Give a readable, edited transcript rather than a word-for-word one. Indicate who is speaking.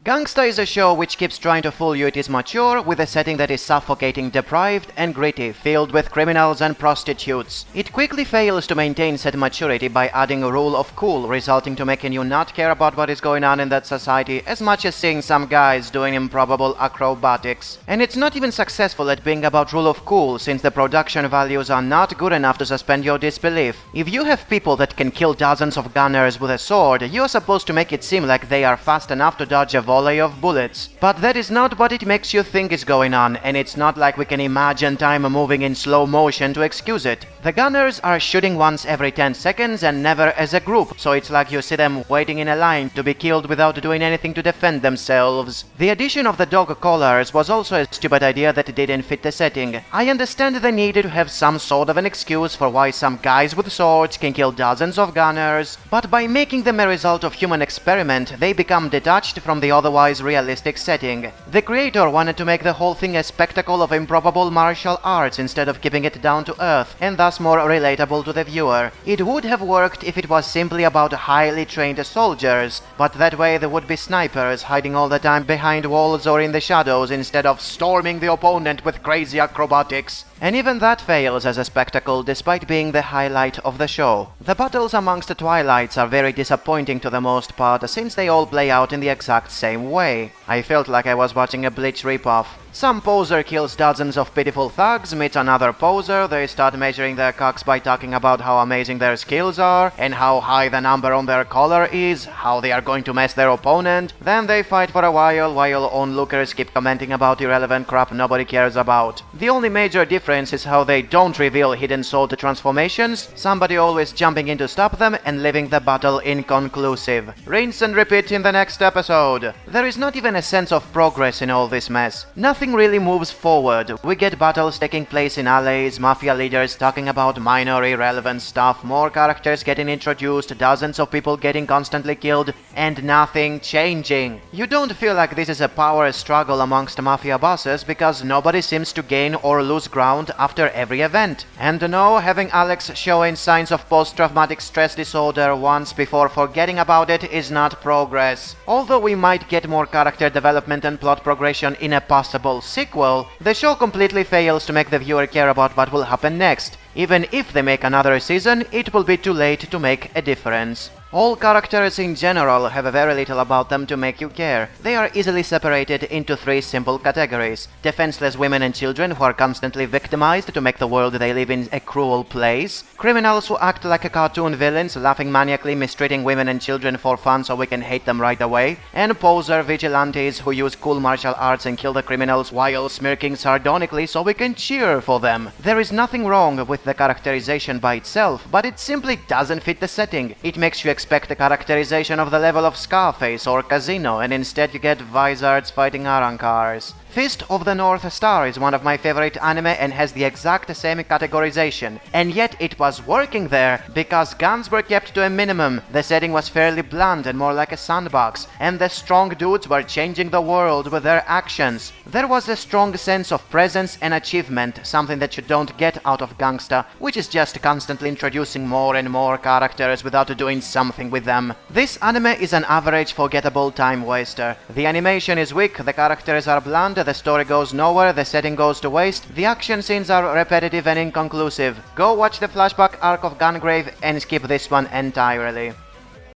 Speaker 1: Gangsta is a show which keeps trying to fool you it is mature, with a setting that is suffocating, deprived and gritty, filled with criminals and prostitutes. It quickly fails to maintain said maturity by adding a rule of cool, resulting to making you not care about what is going on in that society as much as seeing some guys doing improbable acrobatics. And it's not even successful at being about rule of cool, since the production values are not good enough to suspend your disbelief. If you have people that can kill dozens of gunners with a sword, you're supposed to make it seem like they are fast enough to dodge a volley of bullets. But that is not what it makes you think is going on, and it's not like we can imagine time moving in slow motion to excuse it. The gunners are shooting once every 10 seconds and never as a group, so it's like you see them waiting in a line to be killed without doing anything to defend themselves. The addition of the dog collars was also a stupid idea that didn't fit the setting. I understand the need to have some sort of an excuse for why some guys with swords can kill dozens of gunners, but by making them a result of human experiment, they become detached from the otherwise realistic setting. The creator wanted to make the whole thing a spectacle of improbable martial arts instead of keeping it down to earth, and thus more relatable to the viewer. It would have worked if it was simply about highly trained soldiers, but that way there would be snipers hiding all the time behind walls or in the shadows instead of storming the opponent with crazy acrobatics. And even that fails as a spectacle despite being the highlight of the show. The battles amongst the Twilights are very disappointing to the most part, since they all play out in the exact same way. I felt like I was watching a Bleach ripoff. Some poser kills dozens of pitiful thugs, meets another poser, they start measuring their cocks by talking about how amazing their skills are, and how high the number on their collar is, how they are going to mess their opponent, then they fight for a while onlookers keep commenting about irrelevant crap nobody cares about. The only major difference is how they don't reveal hidden sword transformations, somebody always jumping in to stop them and leaving the battle inconclusive. Rinse and repeat in the next episode. There is not even a sense of progress in all this mess. Nothing really moves forward. We get battles taking place in alleys, mafia leaders talking about minor irrelevant stuff, more characters getting introduced, dozens of people getting constantly killed, and nothing changing. You don't feel like this is a power struggle amongst mafia bosses because nobody seems to gain or lose ground after every event. And no, having Alex showing signs of post-traumatic stress disorder once before forgetting about it is not progress. Although we might get more character development and plot progression in a possible sequel, the show completely fails to make the viewer care about what will happen next. Even if they make another season, it will be too late to make a difference. All characters in general have very little about them to make you care. They are easily separated into three simple categories: defenseless women and children who are constantly victimized to make the world they live in a cruel place, criminals who act like cartoon villains, laughing maniacally, mistreating women and children for fun so we can hate them right away, and poser vigilantes who use cool martial arts and kill the criminals while smirking sardonically so we can cheer for them. There is nothing wrong with the characterization by itself, but it simply doesn't fit the setting. It makes you expect a characterization of the level of Scarface or Casino, and instead you get Vizards fighting Arankars. Fist of the North Star is one of my favorite anime and has the exact same categorization, and yet it was working there because guns were kept to a minimum, the setting was fairly bland and more like a sandbox, and the strong dudes were changing the world with their actions. There was a strong sense of presence and achievement, something that you don't get out of Gangsta, which is just constantly introducing more and more characters without doing something with them. This anime is an average forgettable time waster. The animation is weak, the characters are bland, the story goes nowhere, the setting goes to waste, the action scenes are repetitive and inconclusive. Go watch the flashback arc of Gungrave and skip this one entirely.